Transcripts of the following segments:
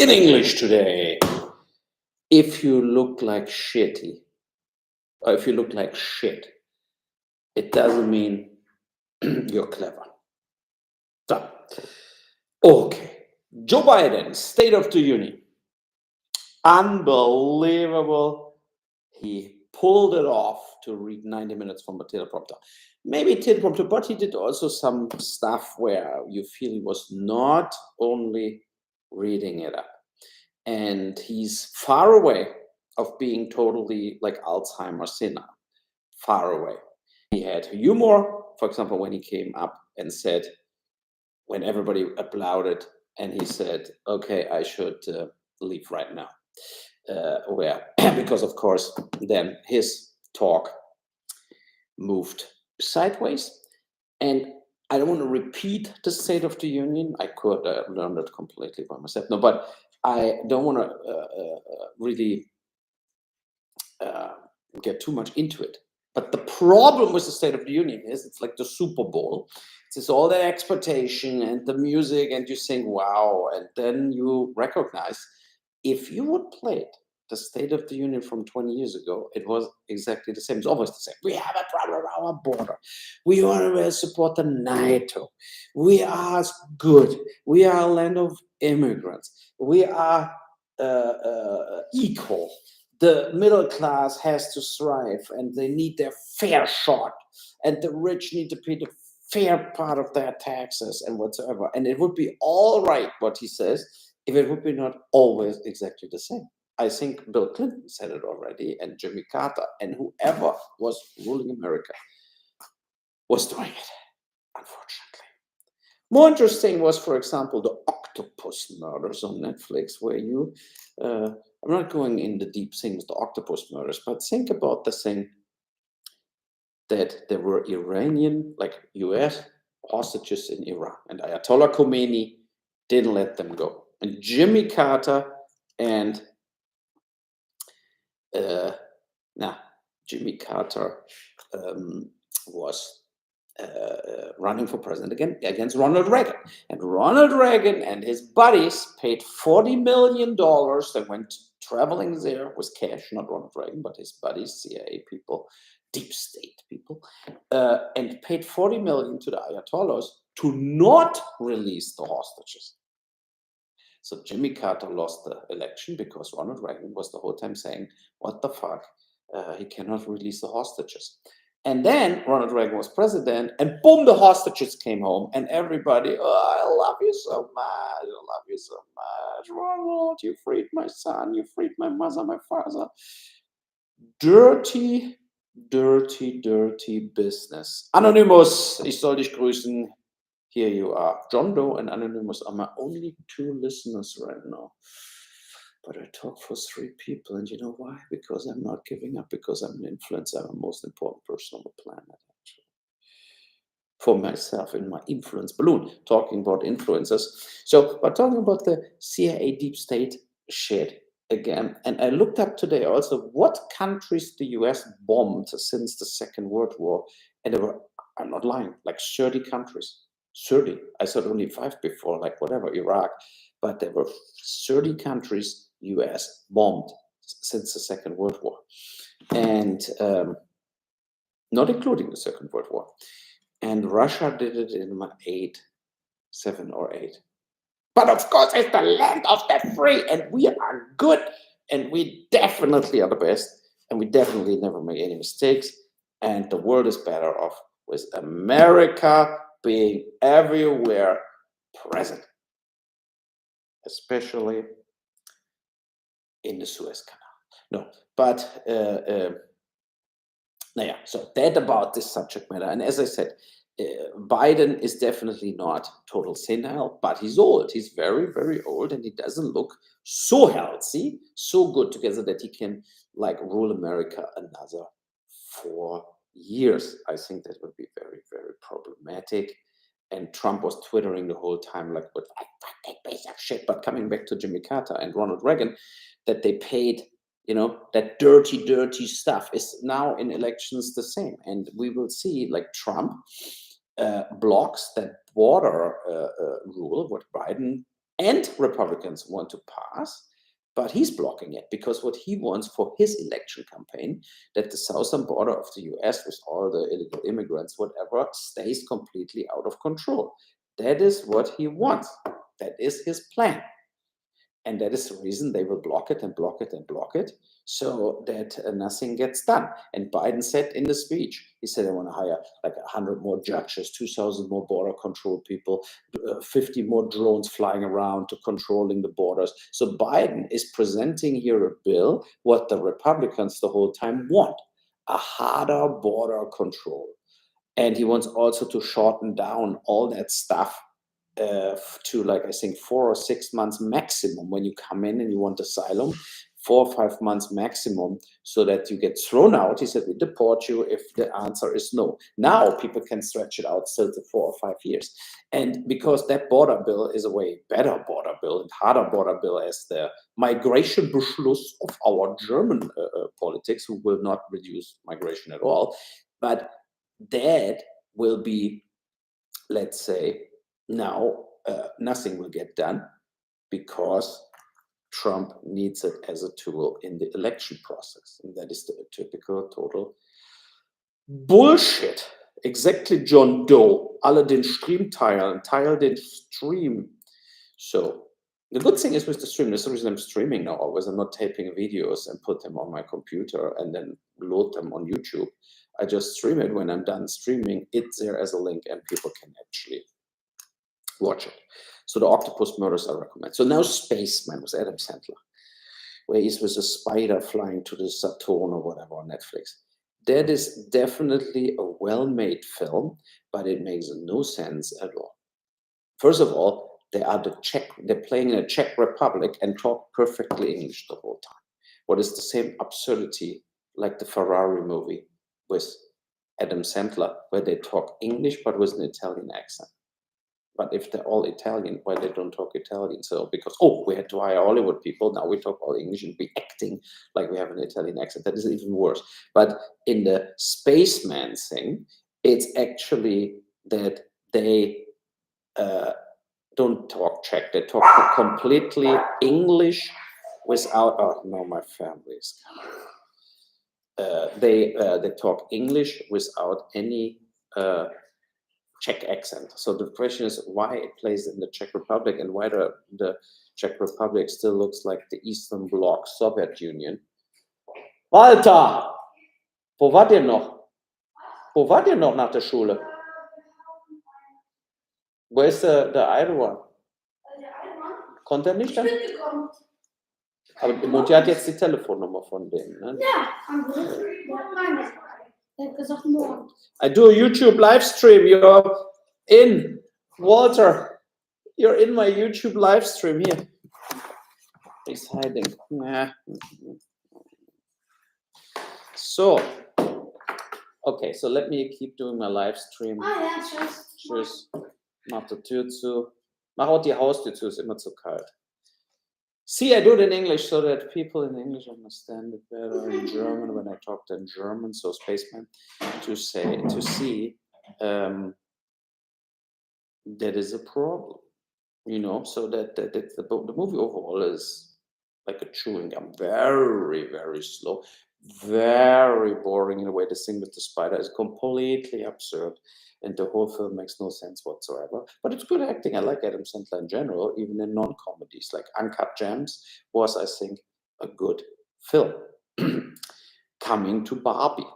In English today, if you look like shitty, or if you look like shit, it doesn't mean you're clever. So, okay. Joe Biden, State of the Union. Unbelievable. He pulled it off to read 90 minutes from a teleprompter. Maybe teleprompter, but he did also some stuff where you feel he was not only reading it up. And he's far away of being totally like Alzheimer's sinner. Far away. He had humor, for example, when he came up and said, when everybody applauded, and he said, okay, I should leave right now. Because of course, then his talk moved sideways. And I don't want to repeat the State of the Union. I could learn it completely by myself. No, but I don't want to really get too much into it. But the problem with the State of the Union is it's like the Super Bowl. It's all the expectation and the music, and you think, wow, and then you recognize if you would play it, the State of the Union from 20 years ago, it was exactly the same. It's always the same. We have a problem at our border. We want to support the NATO. We are good. We are a land of immigrants. We are equal. The middle class has to thrive and they need their fair shot. And the rich need to pay the fair part of their taxes and whatsoever. And it would be all right, what he says, if it would be not always exactly the same. I think Bill Clinton said it already, and Jimmy Carter, and whoever was ruling America was doing it, unfortunately. More interesting was, for example, the octopus murders on Netflix, where you, I'm not going in the deep things, the octopus murders, but think about the thing that there were Iranian, like US hostages in Iran, and Ayatollah Khomeini didn't let them go. And Jimmy Carter and Jimmy Carter was running for president again against Ronald Reagan. And Ronald Reagan and his buddies paid $40 million. They went traveling there with cash, not Ronald Reagan, but his buddies, CIA people, deep state people, and paid $40 million to the Ayatollahs to not release the hostages. So Jimmy Carter lost the election because Ronald Reagan was the whole time saying, what the fuck? He cannot release the hostages. And then Ronald Reagan was president, and boom, the hostages came home, and everybody, oh, I love you so much, I love you so much, Ronald, you freed my son, you freed my mother, my father. Dirty, dirty, dirty business. Anonymous, ich soll dich grüßen. Here you are. John Doe and Anonymous are my only 2 listeners right now. But I talk for 3 people, and you know why? Because I'm not giving up, because I'm an influencer. I'm the most important person on the planet, actually. For myself, in my influence balloon, talking about influencers. So we're talking about the CIA deep state shit again. And I looked up today also what countries the US bombed since the Second World War. And there were, I'm not lying, like 30 countries. 30. I said only 5 before, like whatever, Iraq. But there were 30 countries US bombed since the Second World War. And not including the Second World War. And Russia did it in 7 or 8. But of course, it's the land of the free, and we are good, and we definitely are the best, and we definitely never make any mistakes. And the world is better off with America being everywhere present, especially in the Suez Canal. No, but so that about this subject matter. And as I said, Biden is definitely not total senile, but he's old. He's very, very old, and he doesn't look so healthy, so good together that he can like rule America another 4 years. I think that would be very, very problematic. And Trump was twittering the whole time like, "What fucking piece of shit." But coming back to Jimmy Carter and Ronald Reagan, that they paid, that dirty, dirty stuff is now in elections the same. And we will see like Trump blocks that border rule, what Biden and Republicans want to pass, but he's blocking it because what he wants for his election campaign, that the southern border of the US with all the illegal immigrants, whatever, stays completely out of control. That is what he wants. That is his plan. And that is the reason they will block it and block it and block it so that nothing gets done. And Biden said in the speech, he said, I want to hire like 100 more judges, 2,000 more border control people, 50 more drones flying around to controlling the borders. So Biden is presenting here a bill, what the Republicans the whole time want, a harder border control. And he wants also to shorten down all that stuff to like, I think 4 or 6 months maximum when you come in and you want asylum, 4 or 5 months maximum, so that you get thrown out. He said, we deport you if the answer is no. Now people can stretch it out still to 4 or 5 years. And because that border bill is a way better border bill and harder border bill as the migration Beschluss of our German politics, who will not reduce migration at all. But that will be, let's say, now nothing will get done because Trump needs it as a tool in the election process. And that is the typical total Bullshit. Exactly, John Doe. Alle den Stream teilen. Teil den Stream. So the good thing is with the stream, that's the reason I'm streaming now always. I'm not taping videos and put them on my computer and then load them on YouTube. I just stream it. When I'm done streaming, it's there as a link and people can actually watch it. So the Octopus Murders I recommend. So now Spaceman with Adam Sandler, where he's with a spider flying to the Saturn or whatever on Netflix. That is definitely a well-made film, but it makes no sense at all. First of all, they're playing in a Czech Republic and talk perfectly English the whole time. What is the same absurdity like the Ferrari movie with Adam Sandler, where they talk English but with an Italian accent. But if they're all Italian, why they don't talk Italian? So because, we had to hire Hollywood people, now we talk all English and be acting like we have an Italian accent. That is even worse. But in the Spaceman thing, it's actually that they don't talk Czech. They talk completely English without, no, my family is coming. They talk English without any Czech accent. So the question is why it plays in the Czech Republic and why the Czech Republic still looks like the Eastern Bloc Soviet Union. Walter! Wo wart ihr noch? Wo wart ihr noch nach der Schule? Wo ist der Iron? Konnte er nicht dann? Aber Mutti hat jetzt die Telefonnummer von denen, ne? Ja, I do a YouTube live stream. You're in, Walter. You're in my YouTube live stream here. He's hiding. Nah. So, okay, so let me keep doing my live stream. ja, tschüss. Tschüss. Mach die Tür zu. Mach auch die Haustür zu, ist immer zu kalt. See, I do it in English so that people in English understand it better in German when I talk in German. So Spaceman, to see that is a problem, so that the movie overall is like a chewing gum, very, very slow, very boring in a way. The thing with the spider is completely absurd. And the whole film makes no sense whatsoever. But it's good acting. I like Adam Sandler in general, even in non-comedies. Like Uncut Gems was, I think, a good film. Coming to Barbie.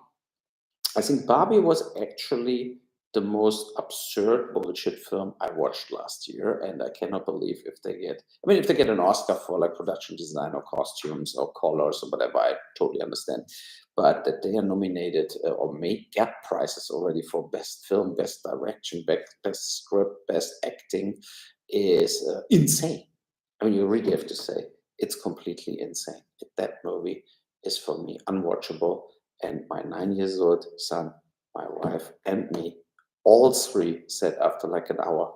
I think Barbie was actually the most absurd bullshit film I watched last year. And I cannot believe if they get an Oscar for like production design or costumes or colors or whatever, I totally understand. But that they are nominated or may get prizes already for best film, best direction, best script, best acting is insane. You really have to say it's completely insane. That movie is for me unwatchable. And my 9 years old son, my wife, and me, all three said after like an hour,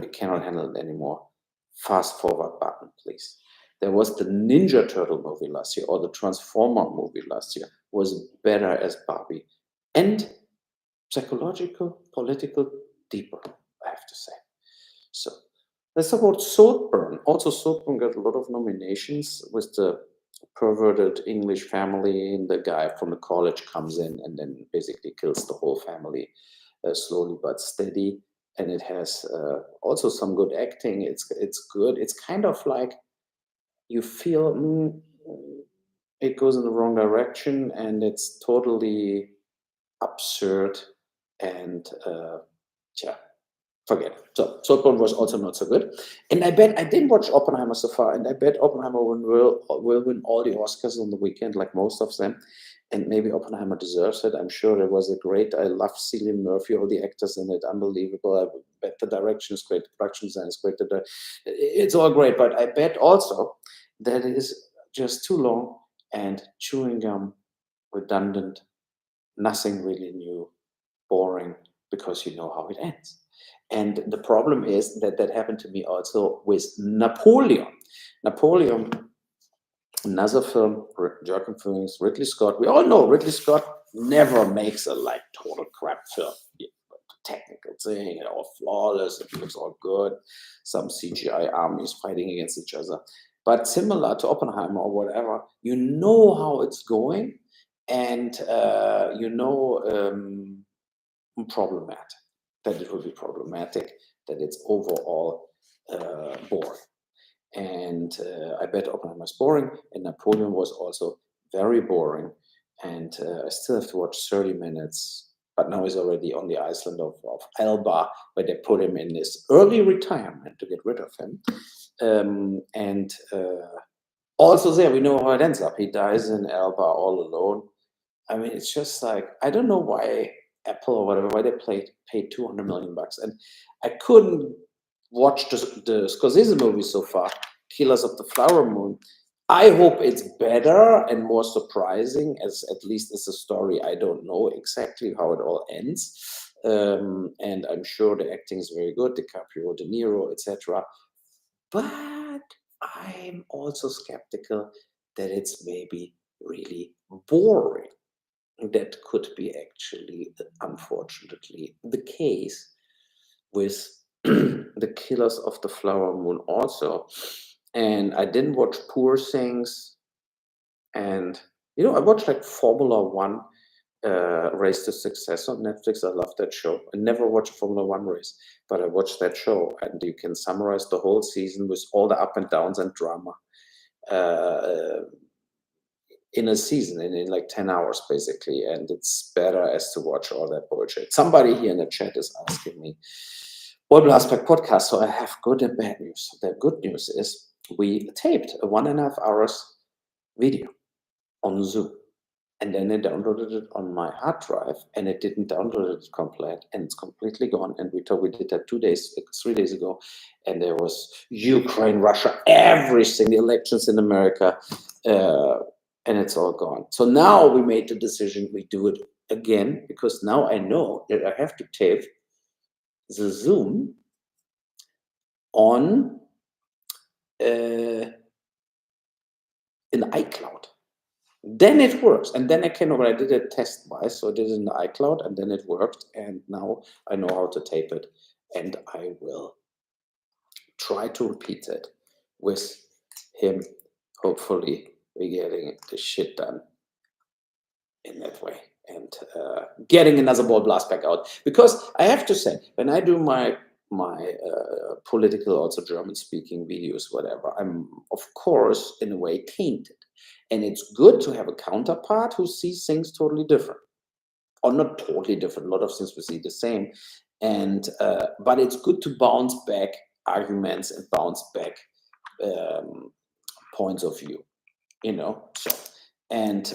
we cannot handle it anymore. Fast forward button, please. There was the Ninja Turtle movie last year, or the Transformer movie last year, was better as Barbie. And psychological, political, deeper, I have to say. So Let's talk about Saltburn. Also, Saltburn got a lot of nominations with the perverted English family, and the guy from the college comes in and then basically kills the whole family slowly but steady. And it has also some good acting. It's good. It's kind of like you feel it goes in the wrong direction, and it's totally absurd and yeah, forget it. So Saltburn was also not so good. And I bet I didn't watch Oppenheimer so far, and I bet Oppenheimer will win all the Oscars on the weekend, like most of them. And maybe Oppenheimer deserves it. I'm sure it was a great. I love Cillian Murphy, all the actors in it, unbelievable. I bet the direction is great, the production design is great. It's all great, but I bet also that it is just too long and chewing gum, redundant, nothing really new, boring, because you know how it ends. And the problem is that that happened to me also with Napoleon. Napoleon, another film, Joaquin Phoenix, Ridley Scott. We all know Ridley Scott never makes a like total crap film. Yeah, technical thing, it all flawless, it looks all good. Some CGI armies fighting against each other. But similar to Oppenheimer or whatever, you know how it's going, and problematic, that it will be problematic, that it's overall boring. And I bet Oppenheimer is boring, and Napoleon was also very boring. And I still have to watch 30 minutes, but now he's already on the island of Elba, where they put him in this early retirement to get rid of him. And also there, we know how it ends up. He dies in Elba all alone. I mean, it's just like, I don't know why Apple or whatever, why they paid $200 million. And I couldn't watch the Scorsese movie so far, Killers of the Flower Moon. I hope it's better and more surprising, as at least as a story. I don't know exactly how it all ends. And I'm sure the acting is very good, DiCaprio, De Niro, etc. But I'm also skeptical that it's maybe really boring. That could be actually, unfortunately, the case with the Killers of the Flower Moon also. And I didn't watch Poor Things. And, I watched like Formula One Race to Success on Netflix. I love that show. I never watched a Formula One race, but I watched that show. And you can summarize the whole season with all the up and downs and drama. In a season, in like 10 hours basically, and it's better as to watch all that bullshit. Somebody here in the chat is asking me what Blasberg podcast. So I have good and bad news. The good news is we taped a 1.5 hours video on Zoom, and then I downloaded it on my hard drive, and it didn't download it complete, and it's completely gone. And we did that 3 days ago, and there was Ukraine, Russia, everything, the elections in America, and it's all gone. So now we made the decision, we do it again, because now I know that I have to tape the Zoom on in iCloud. Then it works, and then I did it test-wise, so I did it in the iCloud, and then it worked, and now I know how to tape it, and I will try to repeat it with him. Hopefully, we're getting the shit done in that way, and getting another ball blast back out. Because I have to say, when I do my political, also German-speaking videos, whatever, I'm of course in a way tainted. And it's good to have a counterpart who sees things totally different, or not totally different. A lot of things we see the same, and but it's good to bounce back arguments and bounce back points of view. So, and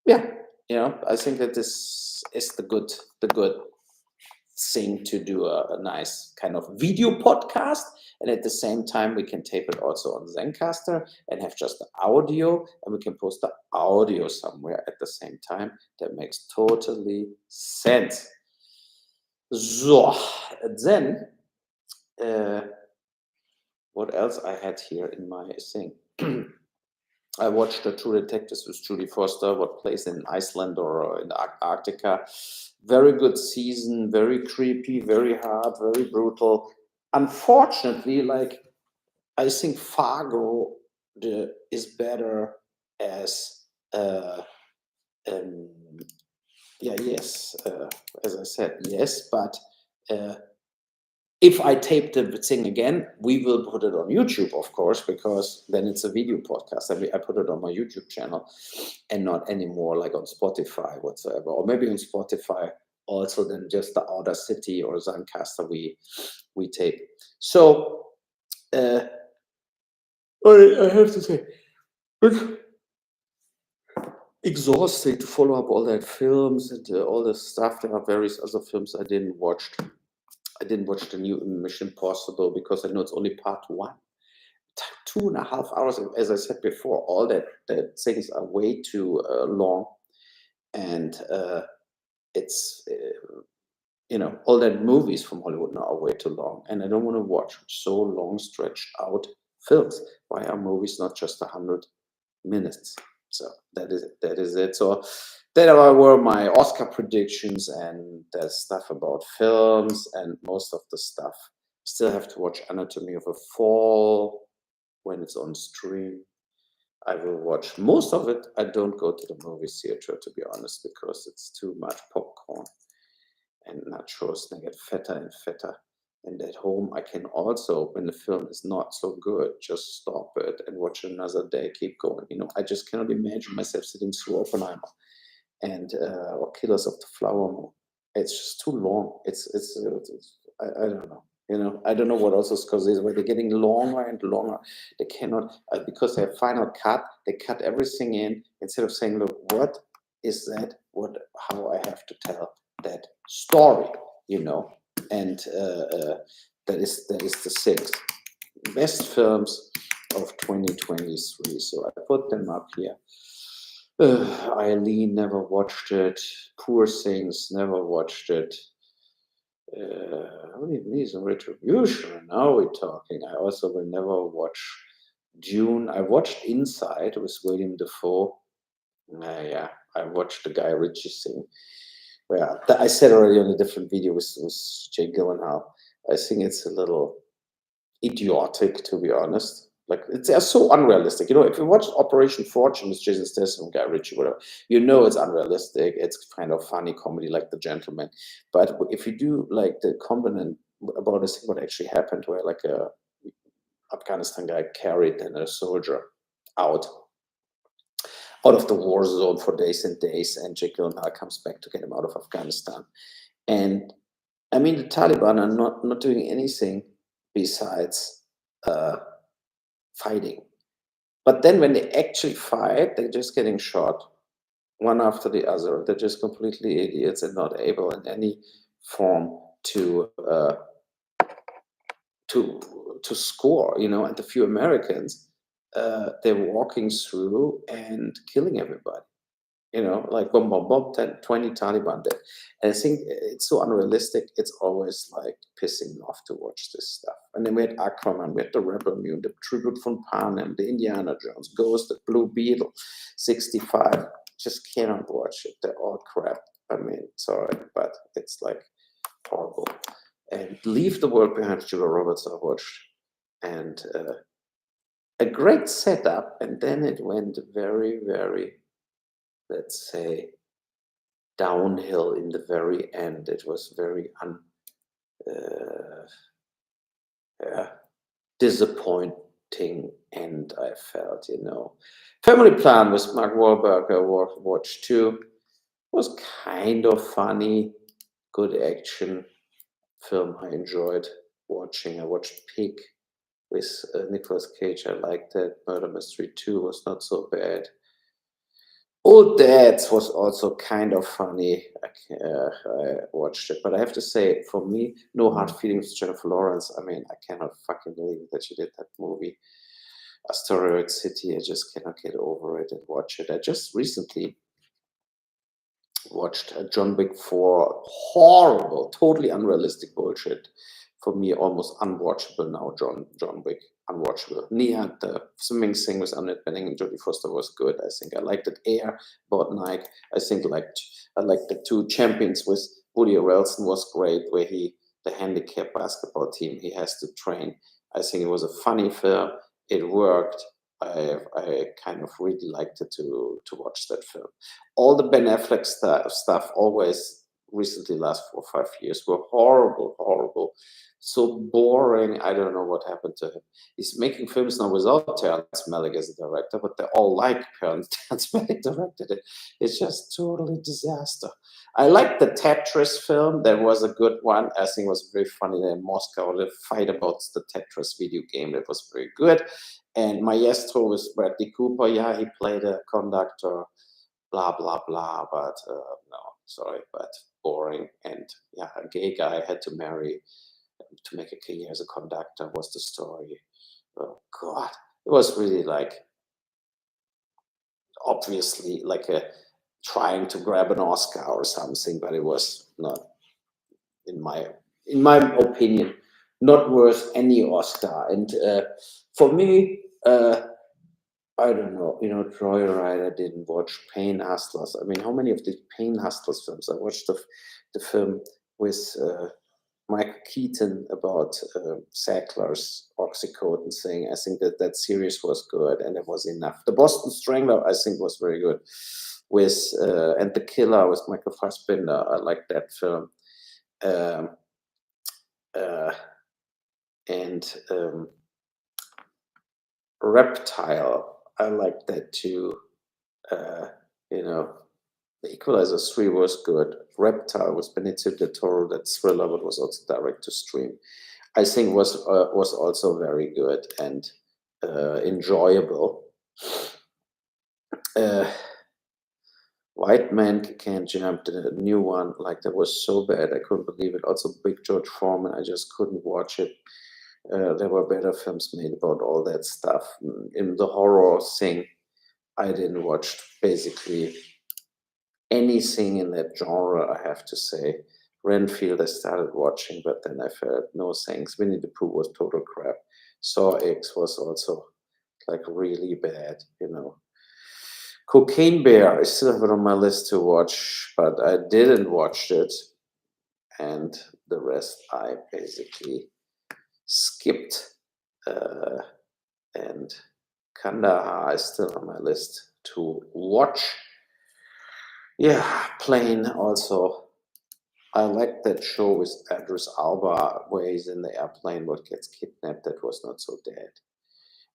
yeah, I think that this is the good thing to do a nice kind of video podcast, and at the same time we can tape it also on Zencaster and have just the audio, and we can post the audio somewhere at the same time. That makes totally sense. So then what else I had here in my thing? I watched the True Detectives with Julie Foster, what plays in Iceland or in Antarctica. Very good season, very creepy, very hard, very brutal. unfortunately, like I think Fargo is better as um, yeah, yes, as I said, yes, but uh, if I tape the thing again, we will put it on YouTube, of course, because then it's a video podcast. I put it on my YouTube channel and not anymore like on Spotify whatsoever, or maybe on Spotify also then just the Outer City or Zancaster we tape. So uh, I have to say, it's exhausting to follow up all that films and all the stuff. There are various other films I didn't watch. I didn't watch the new Mission Impossible because I know it's only part one. 2.5 hours, as I said before, all that things are way too long, and it's all that movies from Hollywood now are way too long, and I don't want to watch so long stretched out films. Why are movies not just 100 minutes? So that is it. So that were my Oscar predictions and the stuff about films, and most of the stuff. Still have to watch Anatomy of a Fall when it's on stream. I will watch most of it. I don't go to the movie theater, to be honest, because it's too much popcorn and nachos. They get fatter and fatter. And at home, I can also, when the film is not so good, just stop it and watch another day, keep going. I just cannot imagine myself sitting through Oppenheimer and or Killers of the Flower Moon. It's just too long. I don't know. I don't know what else is because they're getting longer and longer. They cannot because they have final cut. They cut everything in instead of saying, "Look, what is that? How I have to tell that story?" And that is the sixth best films of 2023. So I put them up here. Eileen never watched it. Poor Things never watched it. Only Needs and Retribution. Now we're talking. I also will never watch Dune. I watched Inside with William Dafoe. Yeah, I watched the Guy Ritchie thing. Yeah, I said already on a different video with Jake Gyllenhaal. I think it's a little idiotic, to be honest. Like they're so unrealistic. If you watch Operation Fortune with Jason Statham, Guy Ritchie, whatever, it's unrealistic. It's kind of funny comedy, like The Gentleman. But if you do like the component about this, what actually happened, where like a Afghanistan guy carried and a soldier out of the war zone for days and days, and Jake Gyllenhaal comes back to get him out of Afghanistan. And I mean, the Taliban are not doing anything besides fighting. But then when they actually fight, they're just getting shot one after the other. They're just completely idiots and not able in any form to score. And the few Americans, they're walking through and killing everybody. Like boom, boom, boom, 10, 20 Taliban dead. And I think it's so unrealistic. It's always like pissing me off to watch this stuff. And then we had Aquaman, we had the Rebel Moon, the Tribute from Panem, the Indiana Jones, Ghost, the Blue Beetle, 65. Just cannot watch it. They're all crap. I mean, sorry, but it's like horrible. And Leave the World Behind, Julia Roberts, I watched. And a great setup. And then it went very, very, let's say, downhill in the very end. It was very disappointing end, I felt. Family Plan with Mark Wahlberg, I watched too. It was kind of funny, good action film. I enjoyed watching. I watched Pig with Nicolas Cage. I liked that. Murder Mystery 2 was not so bad. Old Dads was also kind of funny. I watched it, but I have to say, for me, No Hard Feelings, Jennifer Lawrence. I mean, I cannot fucking believe that she did that movie, Asteroid City. I just cannot get over it and watch it. I just recently watched John Wick 4. Horrible, totally unrealistic bullshit. For me, almost unwatchable now. John Wick, unwatchable. Nia, the swimming thing with Annette Bening and Jodie Foster was good. I think I liked it. Air about Nike. I think I liked the two champions with Woody Harrelson was great, where he the handicapped basketball team he has to train. I think it was a funny film. It worked. I kind of really liked it to watch that film. All the Ben Affleck stuff always recently last 4 or 5 years were horrible, horrible, so boring. I don't know what happened to him. He's making films now without Terrence Malick as a director, but they all like Terrence Malick directed it. It's just totally disaster. I like the Tetris film. That was a good one. I think it was very funny in Moscow. The fight about the Tetris video game. That was very good. And Maestro with Bradley Cooper. Yeah, he played a conductor. Blah blah blah. But no, sorry, but boring. And yeah, a gay guy had to marry to make a career as a conductor was the story. Oh God, it was really like obviously like a trying to grab an Oscar or something, but it was not in my opinion not worth any Oscar. And for me, I don't know, Joyride. I didn't watch Pain Hustlers. I mean, how many of the Pain Hustlers films? I watched the film with Michael Keaton about Sackler's oxycodone thing. I think that series was good, and it was enough. The Boston Strangler, I think, was very good. With and The Killer with Michael Fassbender. I like that film. Um, uh, and Reptile, I like that too. Uh, you know, The Equalizer 3 was good. Reptile with Benicio del Toro, that thriller, but was also direct to stream. I think was also very good and enjoyable. White Man Can't Jump, the new one, like that was so bad. I couldn't believe it. Also, Big George Foreman, I just couldn't watch it. There were better films made about all that stuff. In the horror thing, I didn't watch basically anything in that genre, I have to say. Renfield I started watching, but then I felt no thanks. Winnie the Pooh was total crap. Saw X was also like really bad. Cocaine Bear, I still have it on my list to watch, but I didn't watch it. And the rest I basically skipped. And Kandahar is still on my list to watch. Yeah, Plane also. I like that show with Idris Alba where he's in the airplane but gets kidnapped. That was not so bad.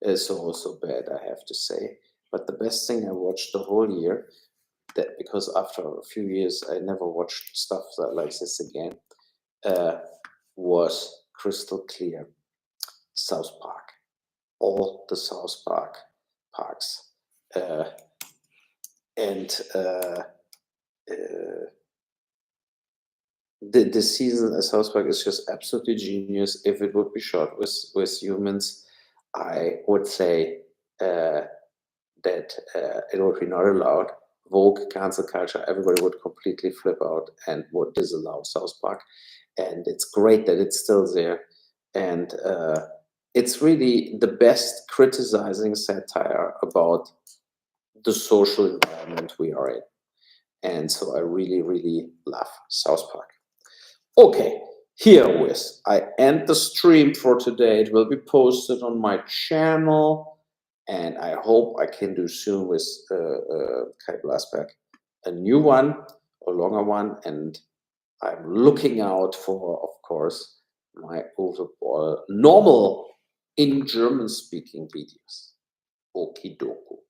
It's also bad, I have to say. But the best thing I watched the whole year, that because after a few years I never watched stuff like this again, was Crystal Clear, South Park, all the South Park parks, and the season at South Park is just absolutely genius. If it would be shot with humans, I would say that it would be not allowed. Woke cancel culture, everybody would completely flip out and would disallow South Park. And it's great that it's still there. And it's really the best criticizing satire about the social environment we are in. And so I really, really love South Park. Okay, herewith, I end the stream for today. It will be posted on my channel, and I hope I can do soon with Kai Blasberg a new one, a longer one, and I'm looking out for, of course, my overall normal in German speaking videos. Okie dokie.